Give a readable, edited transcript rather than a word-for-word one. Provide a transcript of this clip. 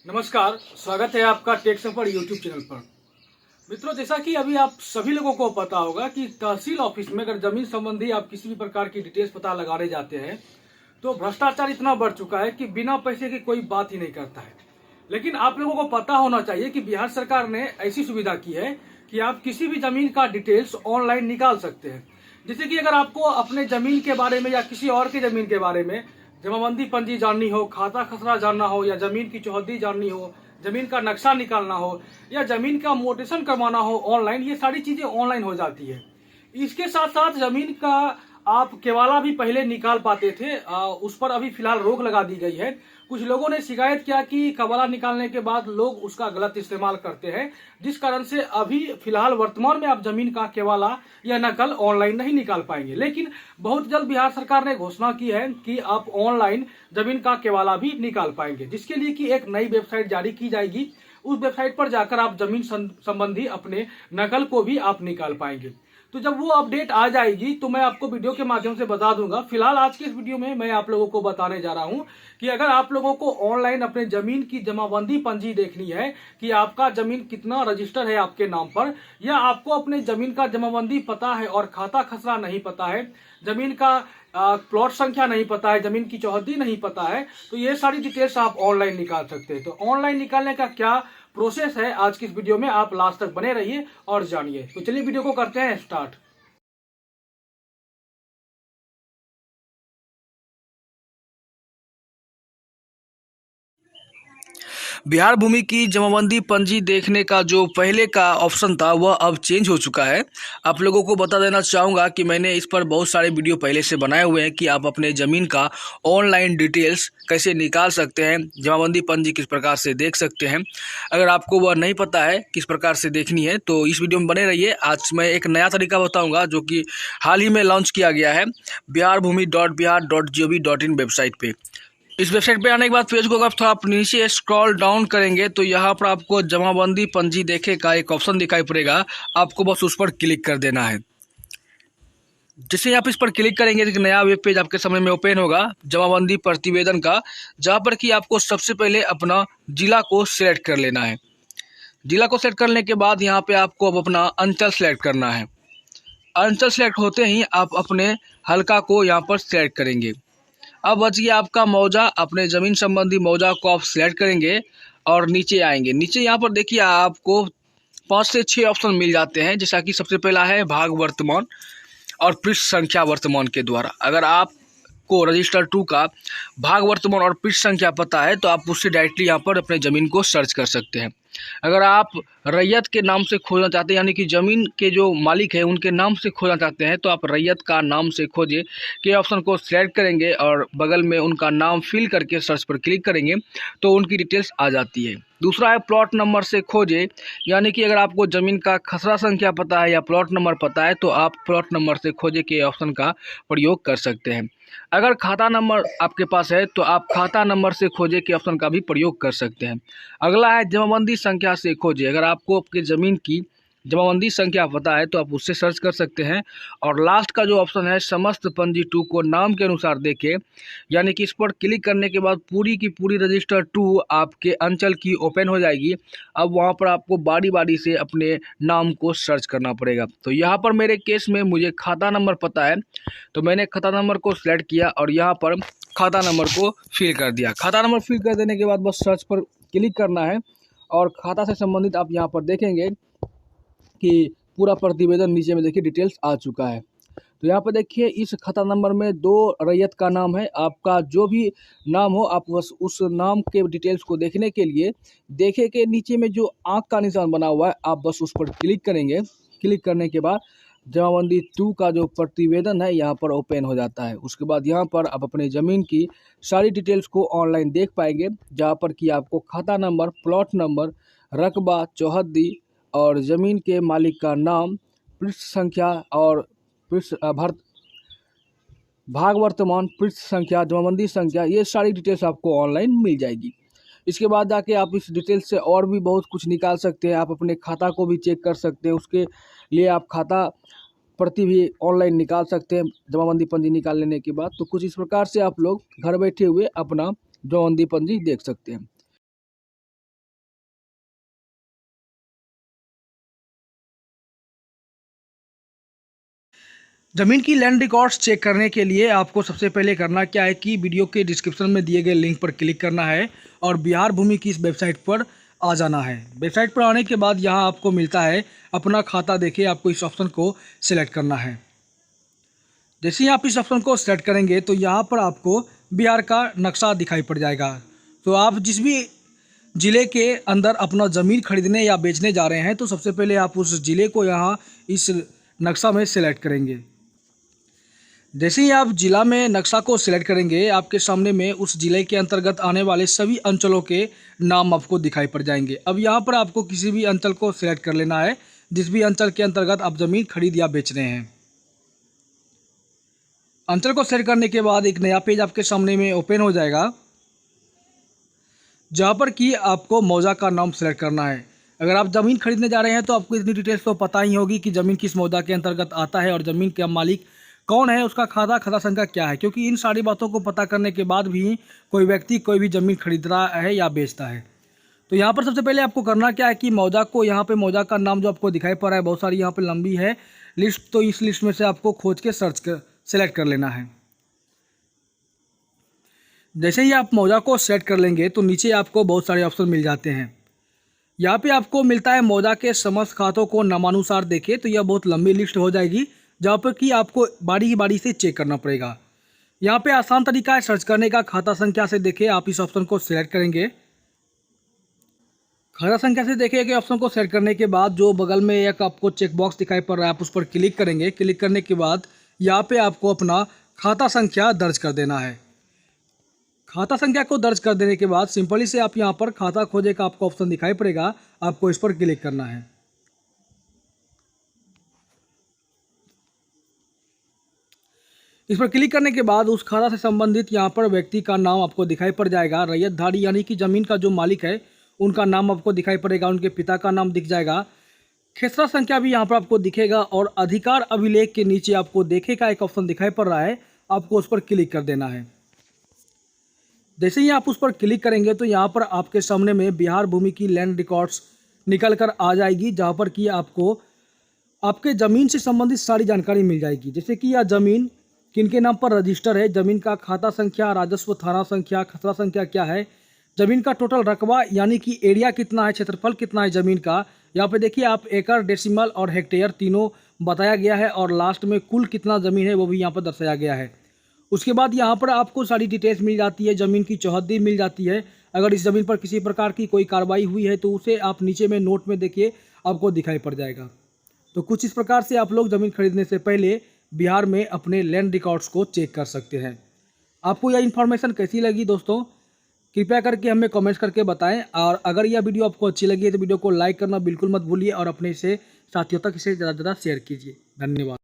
नमस्कार, स्वागत है आपका टेक पर यूट्यूब चैनल पर। मित्रों, जैसा कि अभी आप सभी लोगों को पता होगा कि तहसील ऑफिस में अगर जमीन संबंधी आप किसी भी प्रकार की डिटेल्स पता लगाने जाते हैं तो भ्रष्टाचार इतना बढ़ चुका है कि बिना पैसे की कोई बात ही नहीं करता है। लेकिन आप लोगों को पता होना चाहिए कि बिहार सरकार ने ऐसी सुविधा की है कि आप किसी भी जमीन का डिटेल्स ऑनलाइन निकाल सकते हैं। जैसे कि अगर आपको अपने जमीन के बारे में या किसी और की जमीन के बारे में जमाबंदी पंजी जाननी हो, खाता खसरा जानना हो, या जमीन की चौहद्दी जाननी हो, जमीन का नक्शा निकालना हो, या जमीन का मोटेशन करवाना हो ऑनलाइन, ये सारी चीजें ऑनलाइन हो जाती है। इसके साथ साथ जमीन का आप केवाला भी पहले निकाल पाते थे, उस पर अभी फिलहाल रोक लगा दी गई है। कुछ लोगों ने शिकायत किया कि केवाला निकालने के बाद लोग उसका गलत इस्तेमाल करते हैं, जिस कारण से अभी फिलहाल वर्तमान में आप जमीन का केवाला या नकल ऑनलाइन नहीं निकाल पाएंगे। लेकिन बहुत जल्द बिहार सरकार ने घोषणा की है कि आप ऑनलाइन जमीन का केवाला भी निकाल पाएंगे, जिसके लिए कि एक नई वेबसाइट जारी की जाएगी। उस वेबसाइट पर जाकर आप जमीन संबंधी अपने नकल को भी आप निकाल पाएंगे। तो जब वो अपडेट आ जाएगी तो मैं आपको वीडियो के माध्यम से बता दूंगा। फिलहाल आज के इस वीडियो में मैं आप लोगों को बताने जा रहा हूं कि अगर आप लोगों को ऑनलाइन अपने जमीन की जमाबंदी पंजी देखनी है कि आपका जमीन कितना रजिस्टर है आपके नाम पर, या आपको अपने जमीन का जमाबंदी पता है और खाता खसरा नहीं पता है, जमीन का प्लॉट संख्या नहीं पता है, जमीन की चौहद्दी नहीं पता है, तो ये सारी डिटेल्स आप ऑनलाइन निकाल सकते हैं। तो ऑनलाइन निकालने का क्या प्रोसेस है, आज की इस वीडियो में आप लास्ट तक बने रहिए और जानिए। तो चलिए वीडियो को करते हैं स्टार्ट। बिहार भूमि की जमाबंदी पंजी देखने का जो पहले का ऑप्शन था वह अब चेंज हो चुका है। आप लोगों को बता देना चाहूँगा कि मैंने इस पर बहुत सारे वीडियो पहले से बनाए हुए हैं कि आप अपने ज़मीन का ऑनलाइन डिटेल्स कैसे निकाल सकते हैं, जमाबंदी पंजी किस प्रकार से देख सकते हैं। अगर आपको वह नहीं पता है किस प्रकार से देखनी है तो इस वीडियो में बने रहिए। आज मैं एक नया तरीका बताऊँगा जो कि हाल ही में लॉन्च किया गया है biharbhumi.bihar.gov.in वेबसाइट पे। इस वेबसाइट पे आने के बाद पेज को अगर थोड़ा आप नीचे स्क्रॉल डाउन करेंगे तो यहाँ पर आपको जमाबंदी पंजी देखे का एक ऑप्शन दिखाई पड़ेगा। आपको बस उस पर क्लिक कर देना है। जैसे आप इस पर क्लिक करेंगे तो एक नया वेब पेज आपके सामने में ओपन होगा जमाबंदी प्रतिवेदन का, जहाँ पर कि आपको सबसे पहले अपना जिला को सिलेक्ट कर लेना है। जिला को सेलेक्ट करने के बाद यहाँ पे आपको अब अपना अंचल सेलेक्ट करना है। अंचल सेलेक्ट होते ही आप अपने हल्का को यहाँ पर सेलेक्ट करेंगे। अब बच गया आपका मौजा। अपने ज़मीन संबंधी मौजा को आप सिलेक्ट करेंगे और नीचे आएंगे। नीचे यहाँ पर देखिए आपको 5 से 6 ऑप्शन मिल जाते हैं, जैसा कि सबसे पहला है भाग वर्तमान और पृष्ठ संख्या वर्तमान के द्वारा। अगर आपको रजिस्टर 2 का भाग वर्तमान और पृष्ठ संख्या पता है तो आप उससे डायरेक्टली यहाँ पर अपने ज़मीन को सर्च कर सकते हैं। अगर आप रैयत के नाम से खोजना चाहते हैं, यानी कि ज़मीन के जो मालिक है उनके नाम से खोजना चाहते हैं, तो आप रैयत का नाम से खोजे के ऑप्शन को सिलेक्ट करेंगे और बगल में उनका नाम फिल करके सर्च पर क्लिक करेंगे तो उनकी डिटेल्स आ जाती है। दूसरा है प्लॉट नंबर से खोजे, यानी कि अगर आपको ज़मीन का खसरा संख्या पता है या प्लॉट नंबर पता है तो आप प्लॉट नंबर से खोजे के ऑप्शन का प्रयोग कर सकते हैं। अगर खाता नंबर आपके पास है तो आप खाता नंबर से खोजे के ऑप्शन का भी प्रयोग कर सकते हैं। अगला है जमाबंदी संख्या से खोजे। अगर आपको आपकी ज़मीन की जमाबंदी संख्या पता है तो आप उससे सर्च कर सकते हैं। और लास्ट का जो ऑप्शन है समस्त पंजी 2 को नाम के अनुसार देखें, यानी कि इस पर क्लिक करने के बाद पूरी की पूरी रजिस्टर 2 आपके अंचल की ओपन हो जाएगी। अब वहां पर आपको बारी बारी से अपने नाम को सर्च करना पड़ेगा। तो यहाँ पर मेरे केस में मुझे खाता नंबर पता है तो मैंने खाता नंबर को सिलेक्ट किया और यहाँ पर खाता नंबर को फिल कर दिया। खाता नंबर फिल कर देने के बाद बस सर्च पर क्लिक करना है और खाता से संबंधित आप यहाँ पर देखेंगे कि पूरा प्रतिवेदन नीचे में देखिए डिटेल्स आ चुका है। तो यहाँ पर देखिए इस खाता नंबर में 2 रैयत का नाम है। आपका जो भी नाम हो आप बस उस नाम के डिटेल्स को देखने के लिए देखे के नीचे में जो आँख का निशान बना हुआ है आप बस उस पर क्लिक करेंगे। क्लिक करने के बाद जमाबंदी 2 का जो प्रतिवेदन है यहाँ पर ओपन हो जाता है। उसके बाद यहाँ पर आप अपने ज़मीन की सारी डिटेल्स को ऑनलाइन देख पाएंगे, जहाँ पर कि आपको खाता नंबर, प्लॉट नंबर, रकबा, चौहद्दी और ज़मीन के मालिक का नाम, पृष्ठ संख्या और पृष्ठ भाग वर्तमान, पृष्ठ संख्या, जमाबंदी संख्या, ये सारी डिटेल्स आपको ऑनलाइन मिल जाएगी। इसके बाद जाके आप इस डिटेल्स से और भी बहुत कुछ निकाल सकते हैं। आप अपने खाता को भी चेक कर सकते हैं, उसके लिए आप खाता प्रति भी ऑनलाइन निकाल सकते हैं जमाबंदी पंजी निकाल लेने के बाद। तो कुछ इस प्रकार से आप लोग घर बैठे हुए अपना जमाबंदी पंजी देख सकते हैं। ज़मीन की लैंड रिकॉर्ड्स चेक करने के लिए आपको सबसे पहले करना क्या है कि वीडियो के डिस्क्रिप्शन में दिए गए लिंक पर क्लिक करना है और बिहार भूमि की इस वेबसाइट पर आ जाना है। वेबसाइट पर आने के बाद यहाँ आपको मिलता है अपना खाता देखिए, आपको इस ऑप्शन को सिलेक्ट करना है। जैसे ही आप इस ऑप्शन को सेलेक्ट करेंगे तो यहाँ पर आपको बिहार का नक्शा दिखाई पड़ जाएगा। तो आप जिस भी ज़िले के अंदर अपना ज़मीन खरीदने या बेचने जा रहे हैं तो सबसे पहले आप उस ज़िले को यहाँ इस नक्शा में सेलेक्ट करेंगे। जैसे ही आप ज़िला में नक्शा को सिलेक्ट करेंगे आपके सामने में उस ज़िले के अंतर्गत आने वाले सभी अंचलों के नाम आपको दिखाई पड़ जाएंगे। अब यहाँ पर आपको किसी भी अंचल को सिलेक्ट कर लेना है जिस भी अंचल के अंतर्गत आप ज़मीन खरीद या बेच रहे हैं। अंचल को सेलेक्ट करने के बाद एक नया पेज आपके सामने में ओपन हो जाएगा जहाँ पर कि आपको मौजा का नाम सेलेक्ट करना है। अगर आप ज़मीन खरीदने जा रहे हैं तो आपको इतनी डिटेल्स तो पता ही होगी कि ज़मीन किस मौजा के अंतर्गत आता है और ज़मीन का मालिक कौन है, उसका खाता संख्या क्या है, क्योंकि इन सारी बातों को पता करने के बाद भी कोई व्यक्ति कोई भी ज़मीन खरीद रहा है या बेचता है। तो यहाँ पर सबसे पहले आपको करना क्या है कि मौजा को यहाँ पे मौजा का नाम जो आपको दिखाई पड़ रहा है, बहुत सारी यहाँ पे लंबी है लिस्ट, तो इस लिस्ट में से आपको खोज के सेलेक्ट कर लेना है। जैसे ही आप मौजा को सेलेक्ट कर लेंगे तो नीचे आपको बहुत सारे ऑप्शन मिल जाते हैं। यहाँ पे आपको मिलता है मौजा के समस्त खातों को नामानुसार देखें, तो यह बहुत लंबी लिस्ट हो जाएगी जहाँ पर कि आपको बारी से चेक करना पड़ेगा। यहाँ पे आसान तरीका है सर्च करने का, खाता संख्या से देखें। आप इस ऑप्शन को सिलेक्ट करेंगे। खाता संख्या से देखें कि ऑप्शन को सेलेक्ट करने के बाद जो बगल में एक आपको चेक बॉक्स दिखाई पड़ रहा है, आप उस पर क्लिक करेंगे। क्लिक करने के बाद यहाँ पे आपको अपना खाता संख्या दर्ज कर देना है। खाता संख्या को दर्ज कर देने के बाद सिंपली से आप यहाँ पर खाता खोजे का आपको ऑप्शन दिखाई पड़ेगा, आपको इस पर क्लिक करना है। इस पर क्लिक करने के बाद उस खाता से संबंधित यहाँ पर व्यक्ति का नाम आपको दिखाई पड़ जाएगा। रैयतधारी यानी कि ज़मीन का जो मालिक है उनका नाम आपको दिखाई पड़ेगा, उनके पिता का नाम दिख जाएगा, खेसरा संख्या भी यहाँ पर आपको दिखेगा और अधिकार अभिलेख के नीचे आपको देखे का एक ऑप्शन दिखाई पड़ रहा है, आपको उस पर क्लिक कर देना है। जैसे ही आप उस पर क्लिक करेंगे तो यहाँ पर आपके सामने में बिहार भूमि की लैंड रिकॉर्ड्स निकल कर आ जाएगी, जहाँ पर कि आपको आपके ज़मीन से संबंधित सारी जानकारी मिल जाएगी। जैसे कि यह ज़मीन किनके नाम पर रजिस्टर है, ज़मीन का खाता संख्या, राजस्व थाना संख्या, खसरा संख्या क्या है, ज़मीन का टोटल रकबा यानी कि एरिया कितना है, क्षेत्रफल कितना है ज़मीन का। यहाँ पे देखिए आप एकड़, डेसिमल और हेक्टेयर तीनों बताया गया है और लास्ट में कुल कितना ज़मीन है वो भी यहाँ पर दर्शाया गया है। उसके बाद यहाँ पर आपको सारी डिटेल्स मिल जाती है, ज़मीन की चौहद्दी मिल जाती है। अगर इस ज़मीन पर किसी प्रकार की कोई कार्रवाई हुई है तो उसे आप नीचे में नोट में देखिए आपको दिखाई पड़ जाएगा। तो कुछ इस प्रकार से आप लोग ज़मीन खरीदने से पहले बिहार में अपने लैंड रिकॉर्ड्स को चेक कर सकते हैं। आपको यह इन्फॉर्मेशन कैसी लगी दोस्तों, कृपया करके हमें कमेंट्स करके बताएं। और अगर यह वीडियो आपको अच्छी लगी है तो वीडियो को लाइक करना बिल्कुल मत भूलिए और अपने से साथियों तक इसे ज़्यादा से ज़्यादा शेयर कीजिए। धन्यवाद।